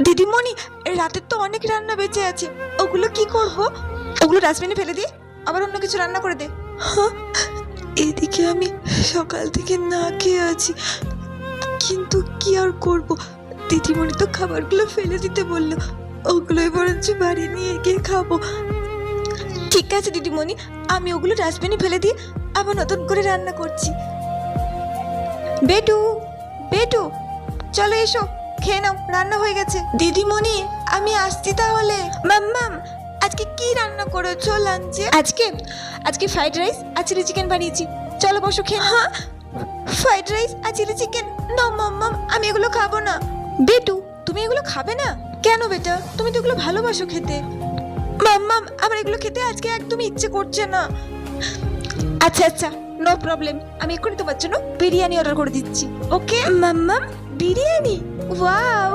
দিদিমণি, রাতের তো অনেক রান্না বেঁচে আছে, ওগুলো কি করব? ওগুলো ডাস্টবিনে ফেলে দিয়ে আবার অন্য কিছু রান্না করে দে। হ্যাঁ, এদিকে আমি সকাল থেকে না খেয়ে আছি, কিন্তু কি আর করব, দিদিমণি তো খাবারগুলো ফেলে দিতে বললো, ওগুলোই বরঞ্চ বাড়ি নিয়ে গিয়ে খাবো। ঠিক আছে দিদিমণি, আমি ওগুলো ডাস্টবিনে ফেলে দিয়ে আবার নতুন করে রান্না করছি। বেটু, বেটু, চলো এসো, খেয়ে নাও, রান্না হয়ে গেছে। দিদিমণি, আমি আসছি তাহলে। মাম্মাম, আজকে কি রান্না করেছো লাঞ্চে? আজকে ফ্রাইড রাইস আর চিলি চিকেন বানিয়েছি, চলো বসো খেয়ে নাও। ফ্রাইড রাইস আর চিলি চিকেন? না মাম্মাম, আমি এগুলো খাবো না। বেটু, তুমি এগুলো খাবে না কেন বেটা? তুমি তো এগুলো ভালোবাসো খেতে। মাম্মাম, আমার এগুলো খেতে আজকে একদমই ইচ্ছে করছে না। আচ্ছা আচ্ছা, নো প্রবলেম, আমি এক্ষুনি তোমার জন্য বিরিয়ানি অর্ডার করে দিচ্ছি। ওকে মাম্মাম, বিরিয়ানি? ওয়াও,